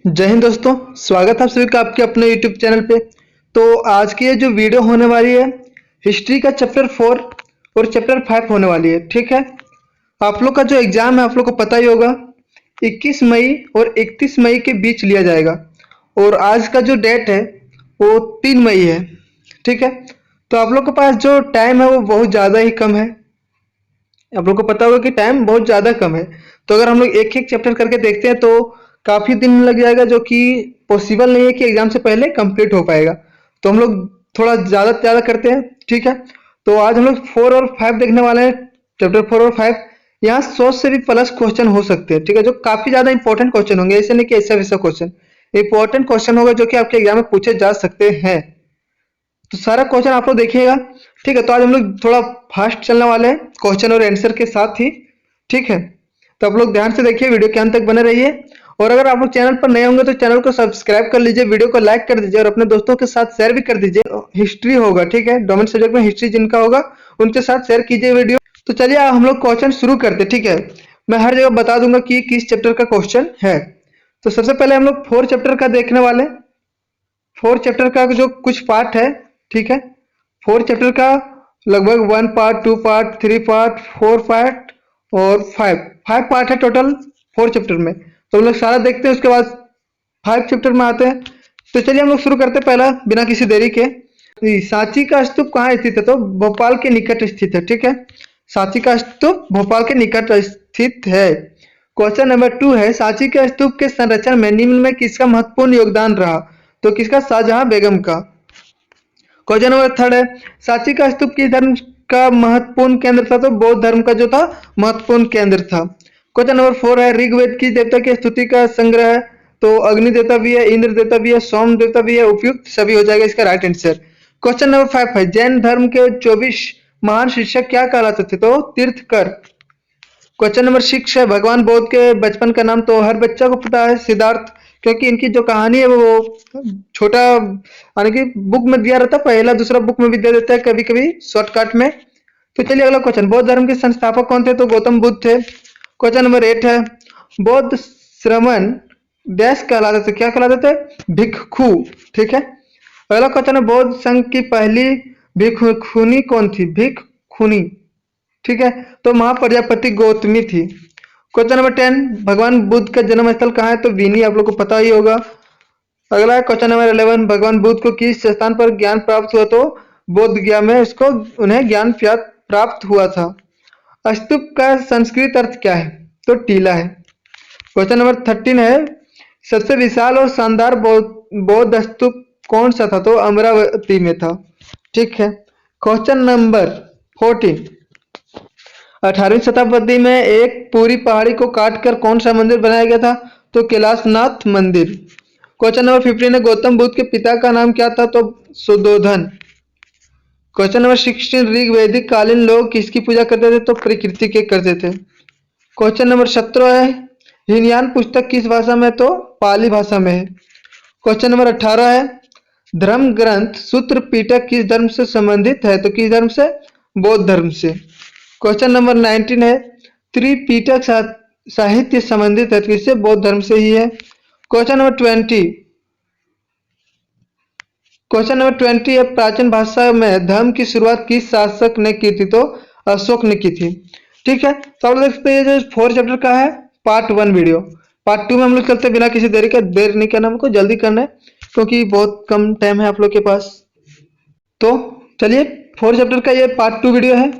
जय हिंद दोस्तों। स्वागत है आप सभी का आपके अपने YouTube चैनल पे। तो आज की ये जो वीडियो होने वाली है, हिस्ट्री का चैप्टर 4 और चैप्टर 5 होने वाली है। ठीक है, आप लोग का जो एग्जाम है आप लोग को पता ही होगा, 21 मई और 31 मई के बीच लिया जाएगा। और आज का जो डेट है वो 3 मई है। ठीक है, तो आप लोग के पास जो टाइम है वो बहुत ज़्यादा ही कम है। आप लोग को पता होगा कि टाइम बहुत ज़्यादा कम है। तो अगर हम लोग एक एक चैप्टर करके देखते हैं तो काफ़ी दिन लग जाएगा, जो कि पॉसिबल नहीं है कि एग्जाम से पहले कंप्लीट हो पाएगा। तो हम लोग थोड़ा ज़्यादा से ज़्यादा करते हैं। ठीक है, तो आज हम लोग 4 और 5 देखने वाले हैं। चैप्टर 4 और 5 यहाँ 100 से भी प्लस क्वेश्चन हो सकते हैं। ठीक है, जो काफ़ी ज़्यादा इंपॉर्टेंट क्वेश्चन होंगे, ऐसे नहीं कि ऐसा वैसा क्वेश्चन। इंपॉर्टेंट क्वेश्चन होगा जो कि आपके एग्जाम में पूछे जा सकते हैं। तो सारा क्वेश्चन आप लोग देखिएगा। ठीक है, तो आज हम लोग थोड़ा फास्ट चलने वाले हैं क्वेश्चन और आंसर के साथ ही। ठीक है, तो आप लोग ध्यान से देखिए, वीडियो के अंत तक बने रहिए। और अगर आप लोग चैनल पर नए होंगे तो चैनल को सब्सक्राइब कर लीजिए, वीडियो को लाइक कर दीजिए और अपने दोस्तों के साथ शेयर भी कर दीजिए। हिस्ट्री होगा, ठीक है, डोमेन सब्जेक्ट में हिस्ट्री जिनका होगा उनके साथ शेयर कीजिए वीडियो। तो चलिए हम लोग क्वेश्चन शुरू करते। ठीक है, मैं हर जगह बता दूंगा कि किस चैप्टर का क्वेश्चन है। तो सबसे पहले हम लोग 4 चैप्टर का देखने वाले। 4 चैप्टर का जो कुछ पार्ट है, ठीक है, 4 चैप्टर का लगभग 1 पार्ट, 2 पार्ट, 3 पार्ट, 4 पार्ट और 5 पार्ट है टोटल 4 चैप्टर में। तो हम लोग सारा देखते हैं, उसके बाद 5 चैप्टर में आते हैं। तो चलिए हम लोग शुरू करते हैं पहला बिना किसी देरी के। सांची का स्तूप कहाँ स्थित है? तो भोपाल के निकट स्थित है। ठीक है, सांची का स्तूप भोपाल के निकट स्थित है। क्वेश्चन नंबर 2 है, सांची के स्तूप के संरक्षण में निम्न में किसका महत्वपूर्ण योगदान रहा? तो किसका? शाहजहां बेगम का। क्वेश्चन नंबर 3 है, सांची का स्तूप किस धर्म का महत्वपूर्ण केंद्र था? तो बौद्ध धर्म का जो था महत्वपूर्ण केंद्र था। क्वेश्चन नंबर 4 है, ऋग्वेद किस देवता की स्तुति का संग्रह है? तो अग्नि देवता भी है, इंद्र देवता भी है, सोम देवता भी है। उपयुक्त सभी हो जाएगा इसका राइट आंसर। क्वेश्चन नंबर 5 है, जैन धर्म के 24 महान शिक्षक क्या कहलाते थे? तो तीर्थकर। क्वेश्चन नंबर 6 है, भगवान बुद्ध के बचपन का नाम? तो हर बच्चा को पता है, सिद्धार्थ। क्योंकि इनकी जो कहानी है वो छोटा, यानी कि बुक में दिया रहता है, पहला दूसरा बुक में भी दे देता है कभी कभी शॉर्टकट में। तो चलिए अगला क्वेश्चन, बौद्ध धर्म के संस्थापक कौन थे? तो गौतम बुद्ध थे। क्वेश्चन नंबर 8 है, बौद्ध श्रमण डैश कहलाते थे? क्या कहलाते थे? भिक्षु। ठीक है, अगला क्वेश्चन है, बौद्ध संघ की पहली भिक्षुनी कौन थी? भिक्षुनी। ठीक है, तो महाप्रजापति गौतमी थी। क्वेश्चन नंबर 10, भगवान बुद्ध का जन्म स्थल कहाँ है? तो बीनी, आप लोग को पता ही होगा। अगला क्वेश्चन नंबर 11, भगवान बुद्ध को किस स्थान पर ज्ञान प्राप्त हुआ? तो बोध गया में इसको उन्हें ज्ञान प्राप्त हुआ था। स्तूप का संस्कृत अर्थ क्या है? तो टीला है। क्वेश्चन नंबर 13 है, सबसे विशाल और शानदार बौद्ध स्तूप कौन सा था? तो अमरावती में था। ठीक है, क्वेश्चन नंबर 14, 18वीं शताब्दी में एक पूरी पहाड़ी को काटकर कौन सा मंदिर बनाया गया था? तो कैलाशनाथ मंदिर। क्वेश्चन नंबर 15 है, गौतम बुद्ध के पिता का नाम क्या था? तो सुद्धोधन। क्वेश्चन नंबर 16, ऋग्वैदिक कालीन लोग किसकी पूजा करते थे? तो प्रकृति के करते थे। क्वेश्चन नंबर 17 है, हीनयान पुस्तक किस भाषा में? तो पाली भाषा में है। क्वेश्चन नंबर 18 है, धर्म ग्रंथ सूत्र पिटक किस धर्म से संबंधित है? तो किस धर्म से? बौद्ध धर्म से। क्वेश्चन नंबर 19 है, त्रिपिटक साहित्य संबंधित है? किससे? बौद्ध धर्म से ही है। क्वेश्चन नंबर 20, क्वेश्चन नंबर 20 है, प्राचीन भाषा में धर्म की शुरुआत किस शासक ने की थी? तो अशोक ने की थी। ठीक है, तो आप लोग देख सकते हैं जो 4 चैप्टर का है पार्ट 1 वीडियो। पार्ट 2 में हम लोग चलते हैं बिना किसी देरी के। देर नहीं करना, हमको जल्दी करना है क्योंकि बहुत कम टाइम है आप लोग के पास। तो चलिए 4 चैप्टर का ये पार्ट 2 वीडियो है।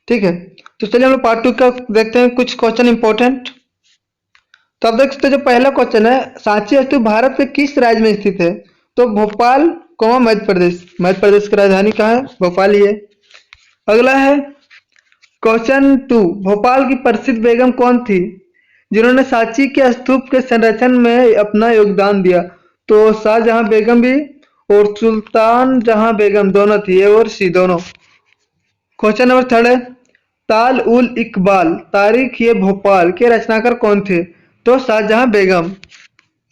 ठीक है, तो चलिए हम लोग पार्ट 2 का देखते हैं कुछ क्वेश्चन इंपॉर्टेंट। तो आप देख सकते हैं जो पहला क्वेश्चन है, सांची स्तूप भारत के किस राज्य में स्थित है? तो भोपाल, मध्य प्रदेश। मध्य प्रदेश की राजधानी कहाँ है? भोपाल ही है। अगला है क्वेश्चन 2, भोपाल की प्रसिद्ध बेगम कौन थी जिन्होंने सांची के स्तूप के संरक्षण में अपना योगदान दिया? तो शाहजहां बेगम भी और सुल्तान जहां बेगम दोनों थी, ए और सी दोनों। क्वेश्चन नंबर 3 है, ताल उल इकबाल तारीख ये भोपाल के रचनाकार कौन थे? तो शाहजहां बेगम।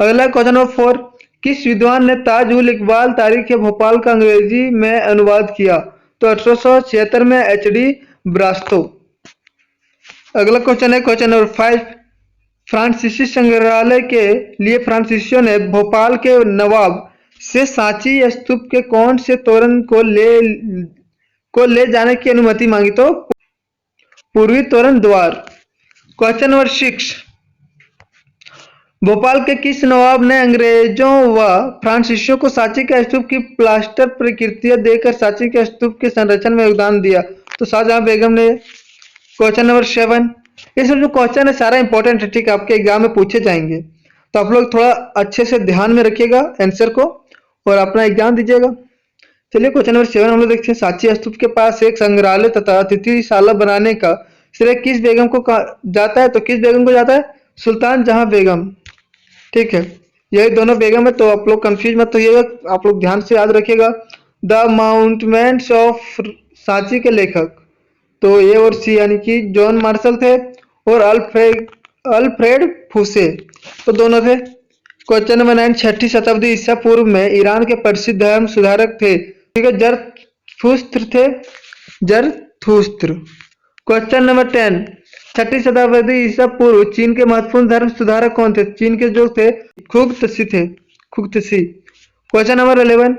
अगला क्वेश्चन नंबर 4, किस विद्वान ने ताज उल इकबाल तारीख ये भोपाल का अंग्रेजी में अनुवाद किया? तो 1876 में एच डी ब्रास्तो। अगला क्वेश्चन है क्वेश्चन नंबर 5, फ्रांसीसी संग्रहालय के लिए फ्रांसीसियों ने भोपाल के नवाब से सांची स्तूप के कौन से तोरण को ले जाने की अनुमति मांगी? तो पूर्वी तोरण द्वार। क्वेश्चन नंबर 6, भोपाल के किस नवाब ने अंग्रेजों व फ्रांसीसियों को सांची के स्तूप की प्लास्टर प्रतिकृतियां देकर सांची के स्तूप के संरक्षण में योगदान दिया? तो शाहजहां बेगम ने। क्वेश्चन नंबर 7, इसमें जो क्वेश्चन है सारा इंपॉर्टेंट है, ठीक है, आपके एग्जाम में पूछे जाएंगे, तो आप लोग थोड़ा अच्छे से ध्यान में रखिएगा आंसर को और अपना एग्जाम दीजिएगा। चलिए क्वेश्चन नंबर 7 हम लोग देखते हैं। सांची स्तूप के पास एक संग्रहालय तथा अतिथिशाला बनाने का श्रेय किस बेगम को जाता है? तो किस बेगम को जाता है? सुल्तान जहां बेगम। ठीक है, यही दोनों बेगम है, तो आप लोग कंफ्यूज मत होइएगा, आप लोग ध्यान से याद रखिएगा। द माउंटमेंट्स ऑफ सांची के लेखक तो ए और सी यानी कि जॉन मार्शल थे और अल्फ्रेड फुसे, तो दोनों थे। क्वेश्चन नंबर 9, 6ठी शताब्दी ईसा पूर्व में ईरान के प्रसिद्ध धर्म सुधारक थे? ठीक है, जरथुस्त्र थे, जरथुस्त्र। क्वेश्चन नंबर 10, 6ठी शताब्दी ईसा पूर्व चीन के महत्वपूर्ण धर्म सुधारक कौन थे? चीन के जो थे खुगतसी थे, खुगतसी। क्वेश्चन नंबर 11,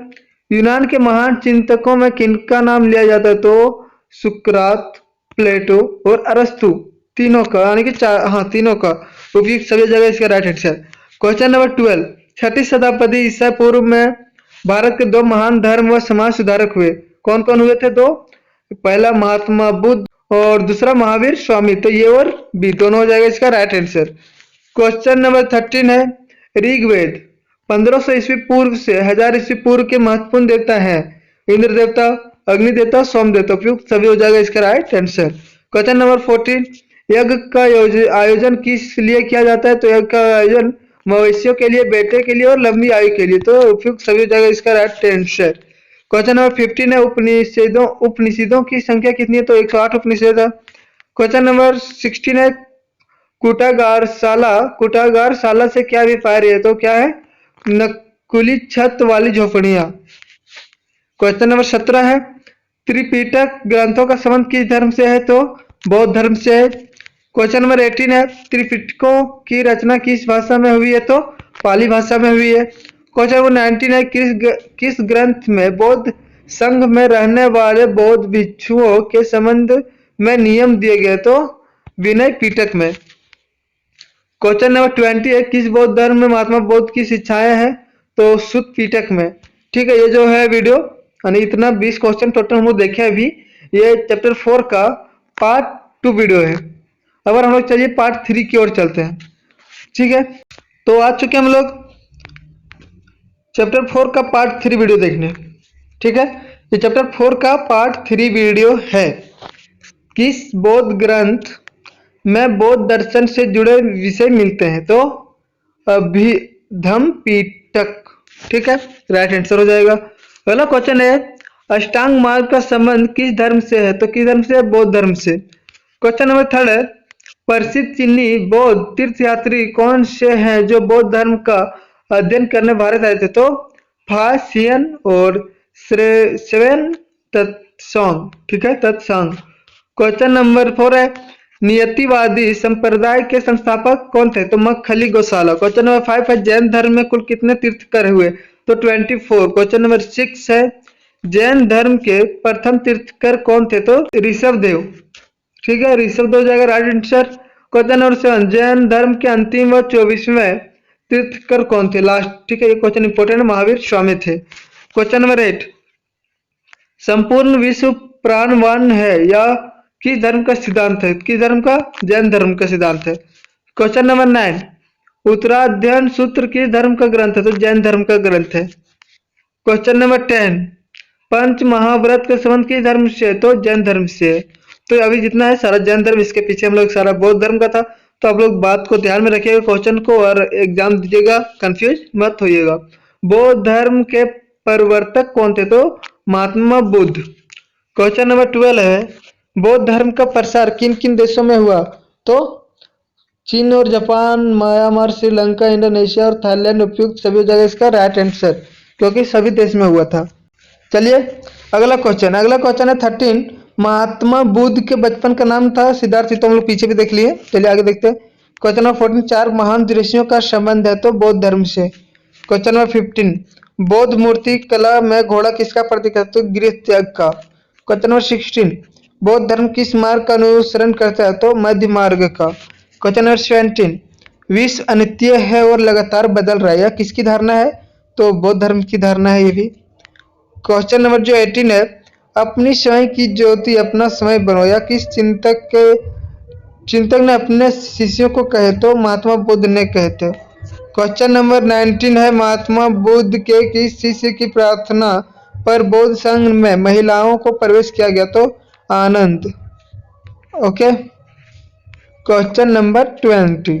यूनान के महान चिंतकों में किनका नाम लिया जाता है? तो सुकरात, प्लेटो और अरस्तु, तीनों का यानी कि तीनों का उपयोग सभी जगह इसका राइट आंसर। क्वेश्चन नंबर 12, 6ठी शताब्दी ईसा पूर्व में भारत के दो महान धर्म व समाज सुधारक हुए, कौन कौन हुए थे? दो, पहला महात्मा बुद्ध और दूसरा महावीर स्वामी, तो ये और बी दोनों हो जाएगा इसका राइट आंसर। क्वेश्चन नंबर 13 है, ऋग्वेद 1500 ईस्वी पूर्व से 1000 ईस्वी पूर्व के महत्वपूर्ण देवता है? इंद्र देवता, अग्नि देवता, सोम देवता, उपयुक्त सभी हो जाएगा इसका राइट आंसर। क्वेश्चन नंबर 14, यज्ञ का आयोजन किस लिए किया जाता है? तो यज्ञ का आयोजन मवेशियों के लिए, बेटे के लिए और लंबी आयु के लिए, तो उपयुक्त सभी हो जाएगा इसका राइट आंसर। क्वेश्चन नंबर 15 है, उपनिषदों की संख्या कितनी है? तो 108 उपनिषद है। क्वेश्चन नंबर 16 है, कुटागारशाला से क्या अभिप्राय है? तो क्या है? नकुली छत वाली झोपड़ियां। क्वेश्चन नंबर 17 है, त्रिपिटक ग्रंथों का संबंध किस धर्म से है? तो बौद्ध धर्म से है। क्वेश्चन नंबर 18 है, त्रिपिटकों की रचना किस भाषा में हुई है? तो पाली भाषा में हुई है। क्वेश्चन नंबर 19 है, किस ग्रंथ में बौद्ध संघ में रहने वाले बौद्ध भिक्षुओं के संबंध में नियम दिए गए? तो विनय पिटक में। क्वेश्चन नंबर 20 है, किस बौद्ध धर्म में महात्मा बौद्ध की शिक्षाएं हैं? तो सुत पिटक में। ठीक है, ये जो है वीडियो यानी इतना 20 क्वेश्चन टोटल हम लोग देखे अभी, ये चैप्टर 4 का पार्ट 2 वीडियो है। अब हम लोग चलिए पार्ट 3 की ओर चलते हैं। ठीक है, तो आ चुके हम लोग चैप्टर 4 का पार्ट 3 वीडियो देखने। ठीक है, ये चैप्टर 4 का पार्ट 3 वीडियो है। किस बौद्ध ग्रंथ में बौद्ध दर्शन से जुड़े विषय मिलते हैं? तो अभिधम पिटक। ठीक है, राइट आंसर हो जाएगा। अगला क्वेश्चन है, अष्टांग मार्ग का संबंध किस धर्म से है? तो किस धर्म से है? बौद्ध धर्म से। क्वेश्चन नंबर 3 है, प्रसिद्ध चीनी बौद्ध तीर्थयात्री कौन से हैं जो बौद्ध धर्म का अध्ययन करने भारत आए थे? तो फा सियन और स्वेन तत्सोंग। ठीक है, तत्सोंग। क्वेश्चन नंबर 4 है, नियतिवादी संप्रदाय के संस्थापक कौन थे? तो मक्खली गोशाला। क्वेश्चन नंबर 5 है, जैन धर्म में कुल कितने तीर्थकर हुए? तो 24। क्वेश्चन नंबर 6 है, जैन धर्म के प्रथम तीर्थकर कौन थे? तो ऋषभदेव। ठीक है, ऋषभदेव हो जाएगा right answer. Question number 7, Jain धर्म के अंतिम व 24वें तीर्थकर कौन थे? लास्ट। ठीक है, ये क्वेश्चन इंपोर्टेंट है, महावीर स्वामी थे। क्वेश्चन नंबर 8, संपूर्ण विश्व प्राणवान है या किस धर्म का सिद्धांत है? किस धर्म का? जैन धर्म का सिद्धांत है। क्वेश्चन नंबर 9, उत्तराध्ययन सूत्र किस धर्म का ग्रंथ है? तो जैन धर्म का ग्रंथ है। क्वेश्चन नंबर 10, पंच महाव्रत का संबंध किस धर्म से है? तो जैन धर्म से है। तो अभी जितना है सारा जैन धर्म, इसके पीछे हम लोग सारा बौद्ध धर्म का था। तो आप लोग बात को ध्यान में रखिएगा क्वेश्चन को और एग्जाम दीजिएगा, कंफ्यूज मत होइएगा। बौद्ध धर्म के प्रवर्तक कौन थे? तो महात्मा बुद्ध। क्वेश्चन नंबर 12 है, बौद्ध धर्म का प्रसार किन किन देशों में हुआ? तो चीन और जापान, म्यांमार, श्रीलंका, इंडोनेशिया और थाईलैंड, उपयुक्त सभी जगह इसका राइट आंसर, क्योंकि सभी देश में हुआ था। चलिए अगला क्वेश्चन है 13, महात्मा बुद्ध के बचपन का नाम था सिद्धार्थ। तो हम लोग पीछे भी देख लिए, चलिए आगे देखते हैं। क्वेश्चन नंबर 14 चार महान ऋषियों का संबंध है तो बौद्ध धर्म से। क्वेश्चन नंबर 15 बौद्ध मूर्ति कला में घोड़ा किसका प्रतीक है तो गृह त्याग का। क्वेश्चन नंबर 16 बौद्ध धर्म किस मार्ग का अनुसरण करता है तो मध्य मार्ग का। क्वेश्चन नंबर 17 विश्व अनित्य है और लगातार बदल रहा है, यह किसकी धारणा है तो बौद्ध धर्म की धारणा है ये भी। क्वेश्चन नंबर जो 18 है अपनी स्वयं की ज्योति अपना समय बनो, या किस चिंतक ने अपने शिष्यों को कहे तो महात्मा बुद्ध ने कहे थे। क्वेश्चन नंबर 19 है महात्मा बुद्ध के किस शिष्य की प्रार्थना पर बौद्ध संघ में महिलाओं को प्रवेश किया गया तो आनंद। ओके। क्वेश्चन नंबर 20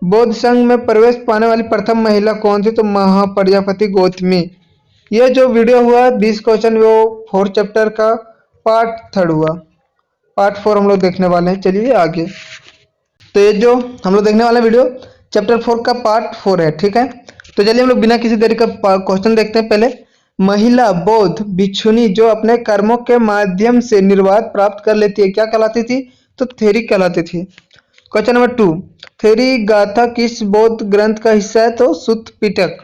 बौद्ध संघ में प्रवेश पाने वाली प्रथम महिला कौन थी तो महाप्रजापति गौतमी। यह जो वीडियो हुआ 20 क्वेश्चन वो 4 चैप्टर का पार्ट 3 हुआ। पार्ट 4 हम लोग देखने वाले हैं। चलिए आगे। तो ये जो हम लोग देखने वाले वीडियो चैप्टर 4 का पार्ट 4 है, ठीक है। तो चलिए हम लोग बिना किसी देरी का क्वेश्चन देखते हैं। पहले महिला बौद्ध भिक्षुनी जो अपने कर्मों के माध्यम से निर्वाध प्राप्त कर लेती है क्या कहलाती थी तो थेरी कहलाती थी। क्वेश्चन नंबर 2 थेरी गाथा किस बौद्ध ग्रंथ का हिस्सा है तो सुत्त पिटक।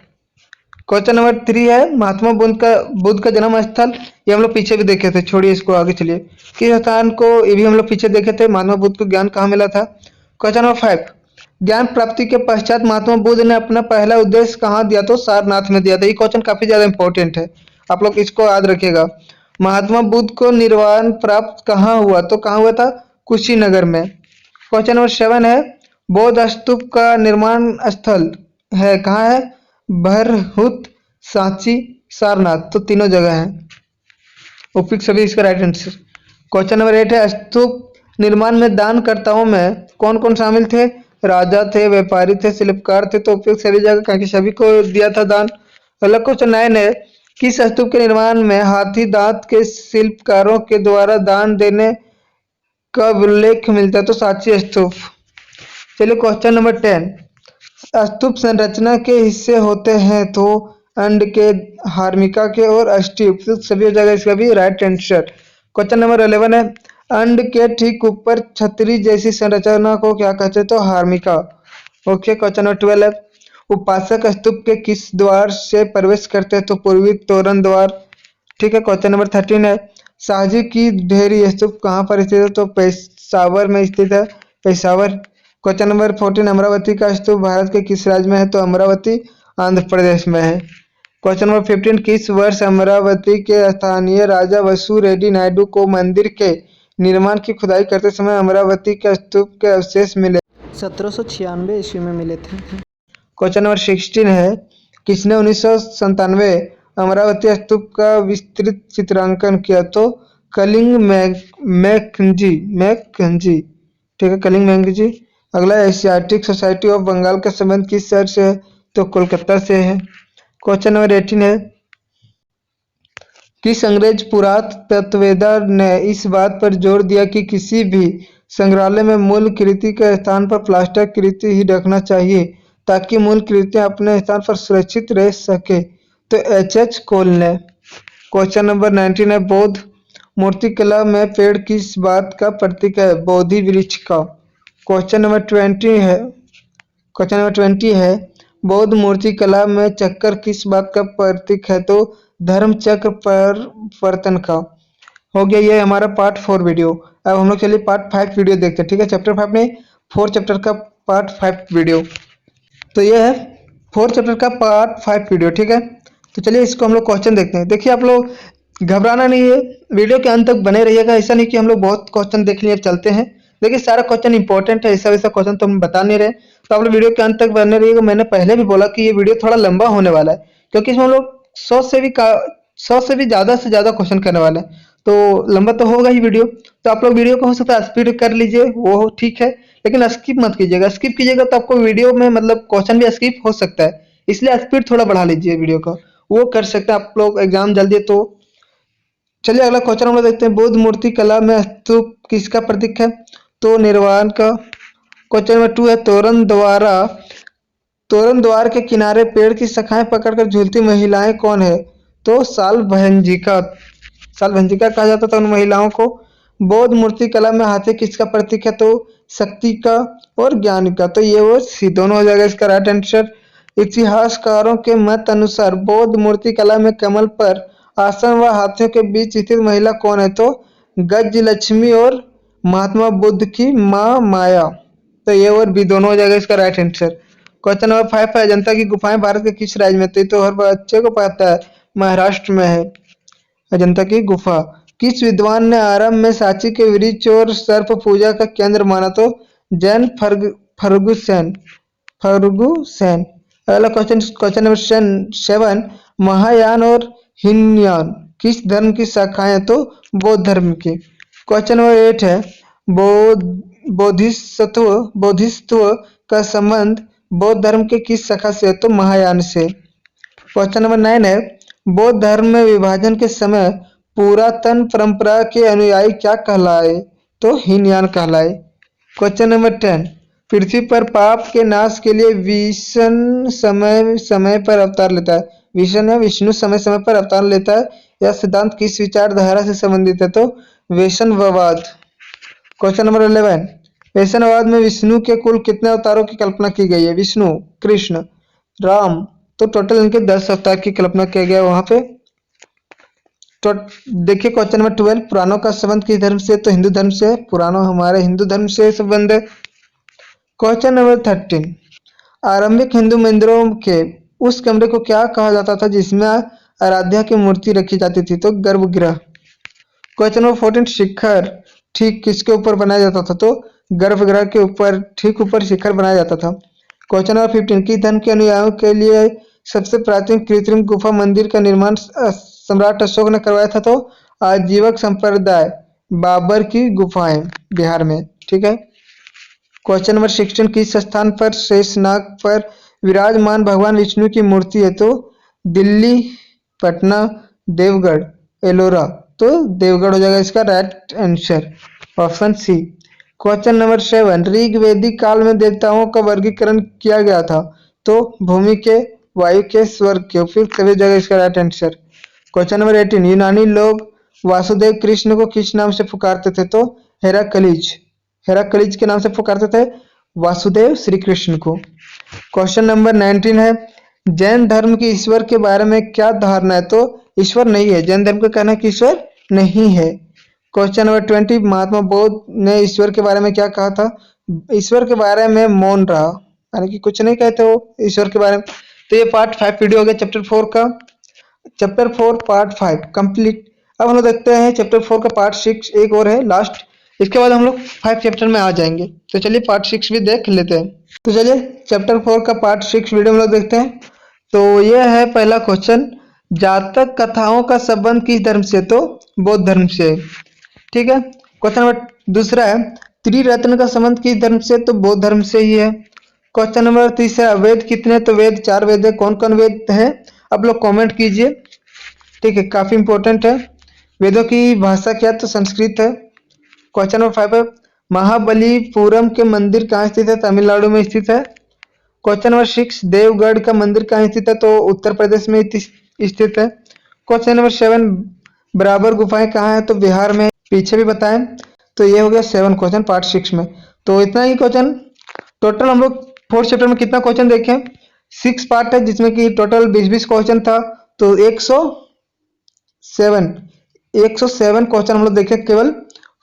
क्वेश्चन नंबर 3 है महात्मा बुद्ध का जन्म स्थल, ये हम लोग पीछे भी देखे थे, छोड़िए इसको, आगे चलिए। किस स्थान को ये भी हम लोग पीछे देखे थे, महात्मा बुद्ध को ज्ञान कहाँ मिला था। क्वेश्चन नंबर 5 ज्ञान प्राप्ति के पश्चात महात्मा बुद्ध ने अपना पहला उद्देश्य कहाँ दिया तो सारनाथ में दिया था। ये क्वेश्चन काफी ज्यादा इंपॉर्टेंट है, आप लोग इसको याद रखिएगा। महात्मा बुद्ध को निर्वाण प्राप्त कहाँ हुआ तो कहाँ हुआ था कुशीनगर में। क्वेश्चन नंबर 7 है बौद्ध स्तूप का निर्माण स्थल है कहाँ है बरहुत, सांची, सारनाथ, तो तीनों जगह हैं। उपयुक्त सभी इसका राइट आंसर। क्वेश्चन नंबर 8 है स्तूप निर्माण में दानकर्ताओं में कौन कौन शामिल थे, राजा थे, व्यापारी थे, शिल्पकार थे, तो उपयुक्त सभी जगह क्योंकि सभी को दिया था दान। अगला क्वेश्चन 9 है किस स्तूप के निर्माण में हाथी दांत के शिल्पकारों के द्वारा दान देने का उल्लेख मिलता है तो सांची स्तूप। चलिए क्वेश्चन नंबर 10 स्तूप संरचना के हिस्से होते हैं तो अंड के, हार्मिका के और अष्टी, उपयुक्त सभी जगह इसका भी राइट आंसर। क्वेश्चन नंबर 11 है अंड के ठीक ऊपर छतरी जैसी संरचना को क्या कहते हैं तो हार्मिका। ओके। क्वेश्चन नंबर 12 है उपासक स्तूप के किस द्वार से प्रवेश करते हैं तो पूर्वी तोरण द्वार, ठीक है। क्वेश्चन नंबर 13 है शाहजी की ढेरी स्तूप कहाँ पर स्थित है तो पेशावर में स्थित है, पेशावर। क्वेश्चन नंबर 14 अमरावती का स्तूप भारत के किस राज्य में है तो अमरावती आंध्र प्रदेश में है। क्वेश्चन नंबर 15 किस वर्ष अमरावती के स्थानीय राजा वसु रेड्डी नायडू को मंदिर के निर्माण की खुदाई करते समय अमरावती के स्तूप के अवशेष मिले 1796 ईस्वी में मिले थे। क्वेश्चन नंबर 16 है किसने 1997 अमरावती स्तूप का विस्तृत चित्रांकन किया तो कलिंग मैकजी, ठीक है, कलिंग मैकजी। अगला एशियाटिक सोसाइटी ऑफ बंगाल का संबंध किस शहर से है तो कोलकाता से है। क्वेश्चन नंबर 18 है किस अंग्रेज पुरातत्ववेत्ता ने इस बात पर जोर दिया कि किसी भी संग्रहालय में मूल कृति के स्थान पर प्लास्टर कृति ही रखना चाहिए ताकि मूल कृतियां अपने स्थान पर सुरक्षित रह सके तो एच कोल ने। क्वेश्चन नंबर 19 है बौद्ध मूर्तिकला में पेड़ किस बात का प्रतीक है बोधि वृक्ष का। क्वेश्चन नंबर 20 है बौद्ध मूर्तिकला में चक्कर किस बात का प्रतीक है तो धर्म चक्र परिवर्तन का। हो गया ये हमारा पार्ट 4 वीडियो। अब हम लोग चलिए पार्ट 5 वीडियो देखते हैं, ठीक है। चैप्टर 5 में 4 चैप्टर का पार्ट 5 वीडियो, तो ये है 4 चैप्टर का पार्ट 5 वीडियो, ठीक है। तो चलिए इसको हम लोग क्वेश्चन देखते हैं। देखिए आप लोग घबराना नहीं है, वीडियो के अंत तक बने रहिएगा। ऐसा नहीं कि हम लोग बहुत क्वेश्चन देख लिए चलते हैं, देखिए सारा क्वेश्चन इंपॉर्टेंट है, ऐसा वैसा क्वेश्चन तो हम बता नहीं रहे, तो आप लोग वीडियो के अंत तक बने रहिएगा। मैंने पहले भी बोला कि ये वीडियो थोड़ा लंबा होने वाला है क्योंकि इसमें हम लोग 100 से भी ज़्यादा क्वेश्चन करने वाले हैं, तो लंबा तो होगा ही वीडियो। तो आप लोग वीडियो को हो सकता है स्पीड कर लीजिए, वो ठीक है, लेकिन स्किप मत कीजिएगा। स्किप कीजिएगा तो आपको वीडियो में मतलब क्वेश्चन भी स्किप हो सकता है, इसलिए स्पीड थोड़ा बढ़ा लीजिए वीडियो का, वो कर सकते हैं आप लोग एग्जाम जल्दी। तो चलिए अगला क्वेश्चन हम लोग देखते हैं बौद्ध मूर्ति कला में स्तूप किसका प्रतीक है तो निर्वाण का। क्वेश्चन नंबर 2 है तोरण द्वार के किनारे पेड़ की शाखाएं पकड़कर झूलती महिलाएं कौन है तो साल भंजिका कहा जाता था उन महिलाओं को। बौद्ध मूर्ति कला में हाथी किसका प्रतीक है? तो शक्ति का और ज्ञान का। तो ये वो सी दोनों हो जाएगा इसका राइट आंसर। इतिहासकारों के मत अनुसार बौद्ध मूर्ति कला में कमल पर आसन व हाथियों के बीच स्थित महिला कौन है? तो गजलक्ष्मी और महात्मा बुद्ध की माँ माया। तो ये और बी दोनों हो जाएगा इसका राइट आंसर। क्वेश्चन नंबर 5 है, अजंता की गुफाएं भारत के किस राज्य में? तो ये तो हर बच्चे को पता है, महाराष्ट्र में है अजंता की गुफा। किस विद्वान ने आरंभ में सांची के वृक्ष और सर्प पूजा का केंद्र माना? तो जैन फर्गुसन फर्गुसन। अगला क्वेश्चन, क्वेश्चन नंबर 7, महायान और हीनयान किस धर्म की शाखाएं हैं? तो बौद्ध धर्म की। क्वेश्चन नंबर 8 है, बोधिसत्व का संबंध बौद्ध धर्म के किस शाखा से है? तो महायान से। क्वेश्चन नंबर 9 है, बौद्ध धर्म में विभाजन के समय पुरातन परंपरा के अनुयायी क्या कहलाए? तो हीनयान कहलाए। क्वेश्चन नंबर 10, पृथ्वी पर पाप के नाश के लिए विष्णु समय समय पर अवतार लेता है। विष्णु समय समय पर अवतार लेता है। यह सिद्धांत किस विचारधारा से संबंधित है? तो वैष्णववाद। क्वेश्चन नंबर 11, वैष्णववाद में विष्णु के कुल कितने अवतारों की कल्पना की गई है? विष्णु, कृष्ण, राम। तो टोटल इनके 10 अवतार की कल्पना किया गया वहां पे। तो देखिए क्वेश्चन नंबर 12, पुराणों का संबंध किस धर्म से? तो हिंदू धर्म से। पुराणों हमारे हिंदू धर्म से संबंध है। क्वेश्चन नंबर 13, आरंभिक हिंदू मंदिरों के उस कमरे को क्या कहा जाता था जिसमें आराध्या की मूर्ति रखी जाती थी? तो गर्भगृह। क्वेश्चन नंबर 14, शिखर ठीक किसके ऊपर बनाया जाता था? तो गर्भगृह के ऊपर, ठीक ऊपर शिखर बनाया जाता था। क्वेश्चन नंबर 15, किस धर्म के अनुयायियों के लिए सबसे प्राचीन कृत्रिम गुफा मंदिर का निर्माण सम्राट अशोक ने करवाया था? तो आजीवक संप्रदाय बाबर की गुफाएं बिहार में। ठीक है। क्वेश्चन नंबर 16, किस स्थान पर शेषनाग पर विराजमान भगवान विष्णु की मूर्ति है? तो दिल्ली, पटना, देवगढ़, एलोरा। तो देवगढ़ हो जाएगा इसका right answer, option C. Question number 7, ऋग्वेदिक काल में देवताओं का वर्गीकरण किया गया था? तो भूमि के, वायु के, स्वर्ग के। फिर सभी जगह इसका राइट आंसर। क्वेश्चन नंबर 18, यूनानी लोग वासुदेव कृष्ण को किस नाम से पुकारते थे? तो हेराक्लीज, हेराक्लीज के नाम से पुकारते थे वासुदेव श्री कृष्ण को। क्वेश्चन नंबर 19 है, जैन धर्म की ईश्वर के बारे में क्या धारणा है? तो ईश्वर नहीं है। जैन धर्म का कहना है कि ईश्वर नहीं है। क्वेश्चन नंबर 20, महात्मा बुद्ध ने ईश्वर के बारे में क्या कहा था? ईश्वर के बारे में मौन रहा, यानी कि कुछ नहीं कहते वो ईश्वर के बारे में। तो ये पार्ट 5 वीडियो हो गया चैप्टर 4 का। Chapter 4 part 5 complete. अब हम लोग देखते हैं चैप्टर 4 का पार्ट 6 एक और है लास्ट, इसके बाद हम लोग 5 चैप्टर में आ जाएंगे। तो चलिए पार्ट 6 भी देख लेते हैं। तो चलिए चैप्टर 4 का पार्ट 6 वीडियो हम लोग देखते हैं। तो यह है पहला क्वेश्चन, जातक कथाओं का संबंध किस धर्म से? तो बौद्ध धर्म से। ठीक है। क्वेश्चन नंबर दूसरा है, त्रिरत्न का संबंध किस धर्म से? तो बौद्ध धर्म से ही है। क्वेश्चन नंबर तीसरा, वेद कितने? तो वेद 4 वेद है। कौन कौन वेद है आप लोग कमेंट कीजिए। ठीक है, काफी इंपॉर्टेंट है। वेदों की भाषा क्या? तो संस्कृत है। क्वेश्चन नंबर 5 है, महाबलीपुरम के मंदिर कहाँ स्थित है? तमिलनाडु में स्थित है। क्वेश्चन नंबर 6, देवगढ़ का मंदिर कहाँ स्थित है? तो उत्तर प्रदेश में स्थित है। क्वेश्चन नंबर 7, बराबर गुफाएं कहाँ है? तो बिहार में, पीछे भी बताएं। तो ये हो गया 7 क्वेश्चन पार्ट 6 में। तो इतना ही क्वेश्चन। टोटल हम लोग 4th चैप्टर में कितना क्वेश्चन देखें? 6 पार्ट है जिसमें कि टोटल 20-20 क्वेश्चन था। तो 107 क्वेश्चन हम लोग देखे केवल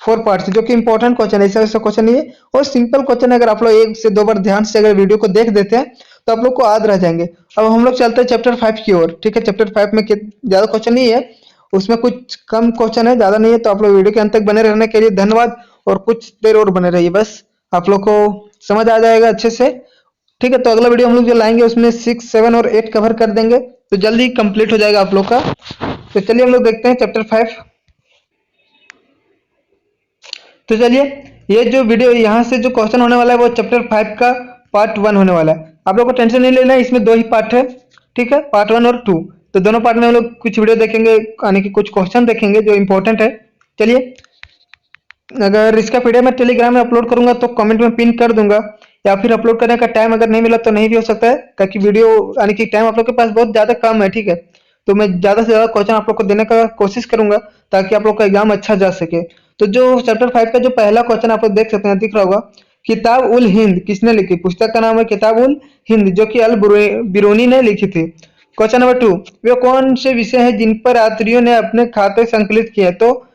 4 पार्ट से, जो कि इंपॉर्टेंट क्वेश्चन है। ऐसा क्वेश्चन नहीं है और सिंपल क्वेश्चन है। अगर आप लोग 1 से 2 बार ध्यान से अगर वीडियो को देख देते हैं तो आप लोग को याद रह जाएंगे। अब हम लोग चलते हैं चैप्टर 5 की ओर। ठीक है, चैप्टर 5 में ज्यादा क्वेश्चन नहीं है, उसमें कुछ कम क्वेश्चन है, ज्यादा नहीं है। तो आप लोग वीडियो के अंत तक बने रहने के लिए धन्यवाद, और कुछ देर और बने रहिए, बस आप लोग को समझ आ जाएगा अच्छे से। ठीक है, तो अगला वीडियो हम लोग जो लाएंगे उसमें 6, 7 और 8 कवर कर देंगे, तो जल्दी कंप्लीट हो जाएगा आप लोग का। तो चलिए हम लोग देखते हैं चैप्टर 5। तो चलिए, ये जो वीडियो यहाँ से जो क्वेश्चन होने वाला है वो चैप्टर 5 का पार्ट 1 होने वाला है। आप लोग को टेंशन नहीं लेना है, इसमें 2 ही पार्ट है। ठीक है, पार्ट 1 और 2। तो दोनों पार्ट में हम लोग कुछ वीडियो देखेंगे, यानी कि कुछ क्वेश्चन देखेंगे जो इंपॉर्टेंट है। चलिए, अगर इसका पीडीएफ मैं टेलीग्राम में अपलोड करूंगा तो कमेंट में पिन कर दूंगा, या फिर अपलोड करने का टाइम अगर नहीं मिला तो नहीं भी हो सकता है, ताकि वीडियो यानी कि टाइम आप लोग के पास बहुत ज़्यादा कम है। ठीक है, तो मैं ज़्यादा से ज़्यादा क्वेश्चन आप लोग को देने का कोशिश करूंगा ताकि आप लोग का एग्जाम अच्छा जा सके। तो जो चैप्टर 5 का जो पहला क्वेश्चन आप लोग देख सकते हैं, दिख रहा होगा, किताब उल हिंद किसने लिखी? पुस्तक का नाम है किताब उल हिंद, जो कि अल बिरूनी ने लिखी थी। क्वेश्चन नंबर 2, वे कौन से विषय हैं जिन पर यात्रियों ने अपने खाते संकलित किए? तो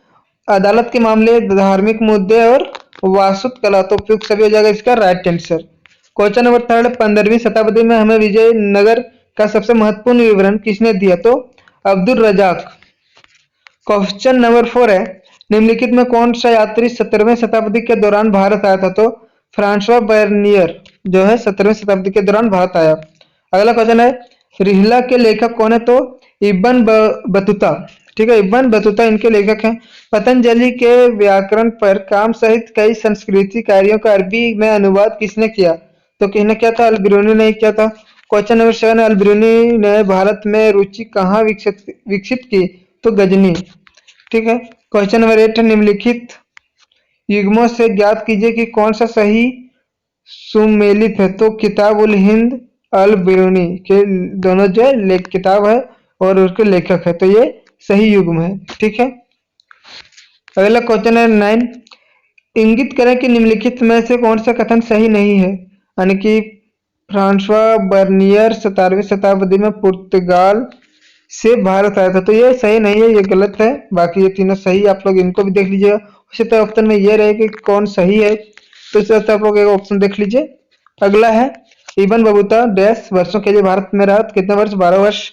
अदालत के मामले, धार्मिक मुद्दे और वास्तुकला। तो फिर सभी हो जाएगा इसका राइट आंसर। क्वेश्चन नंबर 3, 15वीं शताब्दी में हमें विजयनगर का सबसे महत्वपूर्ण विवरण किसने दिया? तो अब्दुल रजाक। क्वेश्चन नंबर 4 है, निम्नलिखित में कौन सा यात्री 17वीं शताब्दी के दौरान भारत आया था? तो फ्रांसवा बर्नियर जो है 17वीं शताब्दी के दौरान भारत आया। अगला क्वेश्चन है, रिहला के लेखक कौन है? तो इब्न बतूता। ठीक है, इब्न बतूता इनके लेखक हैं। पतंजलि के व्याकरण पर काम सहित कई संस्कृति कार्यों का अरबी में अनुवाद किसने किया? तो किसने किया था? अल बिरूनी ने किया था। क्वेश्चन नंबर 7, अल बिरूनी ने भारत में रुचि कहाँ विकसित की? तो गजनी। ठीक है। क्वेश्चन नंबर 8, निम्नलिखित युग्मों से ज्ञात कीजिए कि कौन सा सही सुमेलित है? तो किताब उल हिंद अल बिरूनी के दोनों जो है किताब है और उसके लेखक है, तो ये सही युग्म है। ठीक है। अगला क्वेश्चन है 9, इंगित करें कि निम्नलिखित में से कौन सा कथन सही नहीं है? यानी कि फ्रांसवा बर्नियर 17वीं शताब्दी में पुर्तगाल से भारत आया था, तो ये सही नहीं है, ये गलत है। बाकी ये तीनों सही, आप लोग इनको भी देख लीजिएगा। उसी तरह ऑप्शन में ये रहे कि कौन सही है, तो इस तरह से आप लोग एक ऑप्शन देख लीजिए। अगला है, इब्न बतूता डैश वर्षों के लिए भारत में रहा? कितने वर्ष? 12 वर्ष।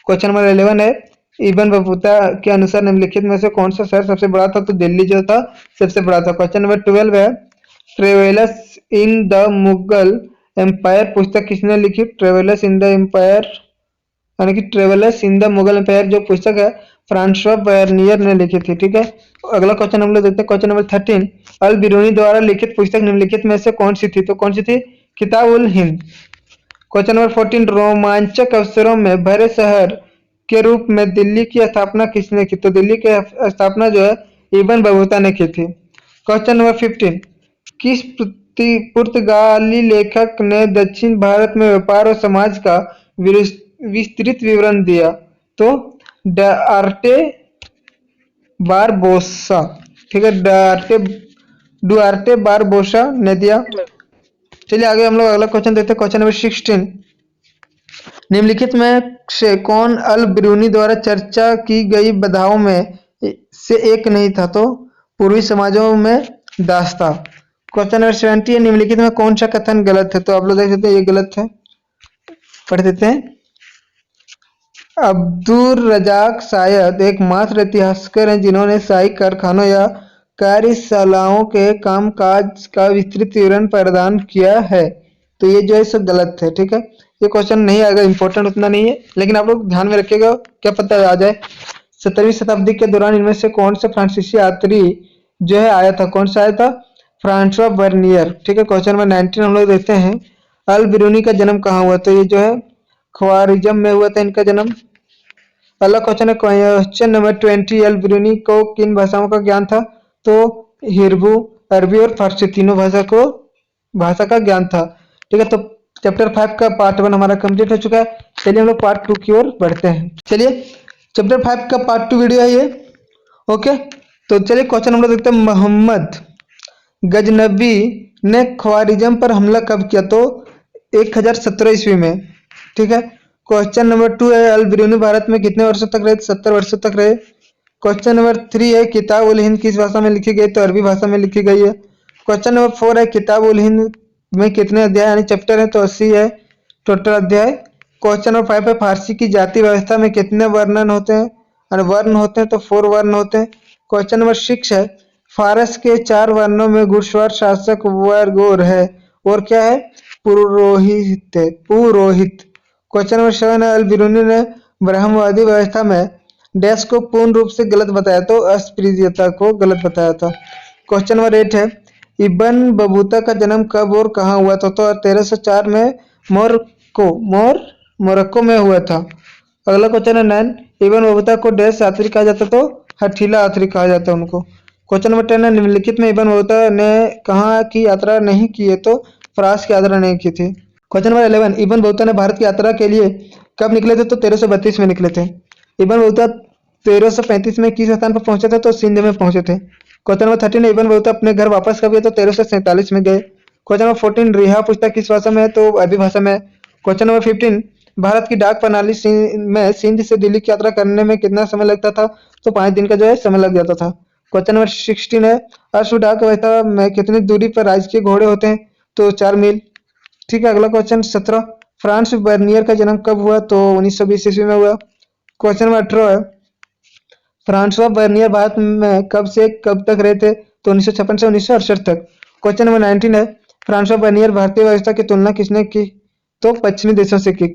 क्वेश्चन नंबर 11 है, इब्न बतूता के अनुसार निम्नलिखित में से कौन सा शहर सबसे बड़ा था? तो दिल्ली जो था सबसे बड़ा था। क्वेश्चन नंबर 12 है, travels in the Mughal empire पुस्तक किसने लिखी? ट्रेवल्स इन द एम्पायर यानी कि travels in the Mughal empire जो पुस्तक है फ्रांसवा बर्नियर ने लिखी थी। ठीक है। अगला क्वेश्चन हम लोग देखते हैं, क्वेश्चन नंबर 13, अल बिरूनी द्वारा लिखित पुस्तक निम्नलिखित में से कौन सी थी? तो कौन सी थी? किताब उल हिंद। क्वेश्चन नंबर 14, रोमांचक अवसरों में भरे शहर के रूप में दिल्ली की स्थापना किसने की? तो दिल्ली की स्थापना जो है इब्न बतूता ने की थी। क्वेश्चन नंबर 15, किस पुर्तगाली लेखक ने दक्षिण भारत में व्यापार और समाज का विस्तृत विवरण दिया? तो डुआर्टे बारबोसा। ठीक है, डुआर्टे बारबोसा ने दिया। चलिए आगे हम लोग अगला क्वेश्चन देखते हैं। क्वेश्चन नंबर 16, निम्नलिखित में से कौन अल बिरूनी द्वारा चर्चा की गई बाधाओं में से एक नहीं था? तो पूर्वी समाजों में दास्ता। क्वेश्चन नंबर 70 है, निम्नलिखित में कौन सा कथन गलत है? तो आप लोग देख सकते हैं ये गलत है, पढ़ देते हैं। अब्दुल रजाक शायद एकमात्र इतिहासकार हैं जिन्होंने शाही कारखानों या कार्यशालाओं के कामकाज का विस्तृत विवरण प्रदान किया है, तो ये जो है सब गलत है। ठीक है, ये क्वेश्चन नहीं आएगा, इंपॉर्टेंट उतना नहीं है, लेकिन आप लोग ध्यान में रखिएगा, क्या पता आ जाए। 17वीं शताब्दी के दौरान इनमें से कौन सा फ्रांसीसी यात्री जो है आया था? कौन सा आया था? Francois Bernier. ठीक है। क्वेश्चन नंबर 19 हम लोग देखते हैं, अल बिरूनी का जन्म कहाँ हुआ? तो ये जो है ख्वारिज़म में हुआ था इनका जन्म। अगला क्वेश्चन है क्वेश्चन नंबर 20, अल बिरूनी को किन भाषाओं का ज्ञान था? तो हिब्रू, अरबी और फारसी तीनों भाषा का ज्ञान था। ठीक है, तो चैप्टर 5 का पार्ट 1 हमारा कंप्लीट हो चुका है। चलिए हम लोग पार्ट 2 की ओर बढ़ते हैं। चलिए चैप्टर 5 का पार्ट 2 वीडियो है ये। ओके, तो चलिए क्वेश्चन हम लोग देखते हैं, मोहम्मद गजनबी ने ख्वारिज़म पर हमला कब किया? तो 1017 ईस्वी में। ठीक है। क्वेश्चन नंबर 2 है, अल बिरूनी भारत में कितने वर्षों तक रहे? 70 वर्षों तक रहे। क्वेश्चन नंबर 3 है, किताब उल हिंद किस भाषा में लिखी गई? तो अरबी भाषा में लिखी गई है। क्वेश्चन नंबर 4 है, किताब उल हिंद में कितने अध्याय यानी चैप्टर है? तो 80 है टोटल अध्याय। क्वेश्चन नंबर 5 है, फारसी की जाति व्यवस्था में कितने वर्ण होते हैं? तो 4 वर्ण होते हैं। क्वेश्चन नंबर 6 है, फारस के 4 वर्णों में घुड़सवार, शासक वर्ग और क्या है? पुरोहित। क्वेश्चन नंबर 7 है, अल बिरूनी ने ब्रह्मवादी व्यवस्था में डैश को पूर्ण रूप से गलत बताया? तो अस्पृश्यता को गलत बताया था। क्वेश्चन नंबर 8 है, इब्न बतूता का जन्म कब और कहाँ हुआ था? तो 1304 में मोरक्को में हुआ था। अगला क्वेश्चन है 9, इब्न बतूता को डैश यात्री कहा जाता? तो हठीला यात्री कहा जाता है उनको। क्वेश्चन नंबर 10 है, निम्नलिखित में इब्न बतूता ने कहाँ की यात्रा नहीं की है? तो फ्रांस की यात्रा नहीं की थी। क्वेश्चन नंबर 11, इब्न बतूता ने भारत की यात्रा के लिए कब निकले थे? तो 1332 में निकले थे। इब्न बतूता 1335 में किस स्थान पर पहुंचे थे? तो सिंध में पहुंचे थे। क्वेश्चन नंबर 13 इब्न बतूता अपने घर वापस कब गए? तो 1347 में गए। क्वेश्चन नंबर 14 रिहा पूछता किस भाषा में है? तो अरबी भाषा में। क्वेश्चन नंबर 15 भारत की डाक प्रणाली में सिंध से दिल्ली की यात्रा करने में कितना समय लगता था? तो 5 दिन का जो है समय लग जाता था। क्वेश्चन नंबर 16 है अश्व डाक व्यवस्था में कितनी दूरी पर राजकीय घोड़े होते हैं? तो 4 मील। ठीक है, अगला क्वेश्चन 17 फ्रांस बर्नियर का जन्म कब हुआ? तो 1920 ईस्वी में हुआ। क्वेश्चन नंबर 18 है फ्रांसवा बर्नियर भारत में कब से कब तक रहे थे? तो 1956 से 1968 तक। क्वेश्चन नंबर 19 है फ्रांसवा बर्नियर भारतीय व्यवस्था की तुलना किसने की? तो पश्चिमी देशों से की।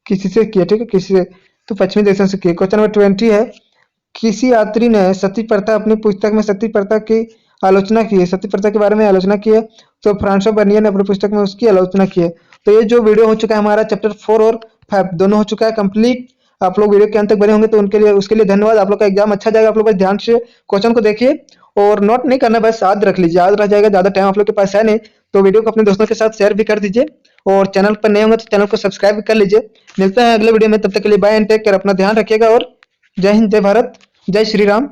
किसी से की है, ठीक है, किसी से, तो पश्चिमी देशों से की। क्वेश्चन नंबर 20 है किसी यात्री ने सती प्रथा अपनी पुस्तक में सती प्रथा की आलोचना की है, सती प्रथा के बारे में आलोचना की है, तो फ्रांसवा बर्नियर ने अपनी पुस्तक में उसकी आलोचना की है। तो ये जो वीडियो हो चुका है हमारा चैप्टर 4 और 5 दोनों हो चुका है कंप्लीट। आप लोग वीडियो के अंत तक बने होंगे तो उनके लिए उसके लिए धन्यवाद। आप लोग का एग्जाम अच्छा जाएगा। आप लोग बस ध्यान से क्वेश्चन को देखिए और नोट नहीं करना, बस याद रख लीजिए, याद रह जाएगा। ज़्यादा टाइम आप लोग के पास है नहीं, तो वीडियो को अपने दोस्तों के साथ शेयर भी कर दीजिए और चैनल पर नए होंगे तो चैनल को सब्सक्राइब भी कर लीजिए। मिलते हैं अगले वीडियो में, तब तक के लिए बाय एंड टेक केयर, अपना ध्यान रखिएगा और जय हिंद, जय भारत, जय श्री राम।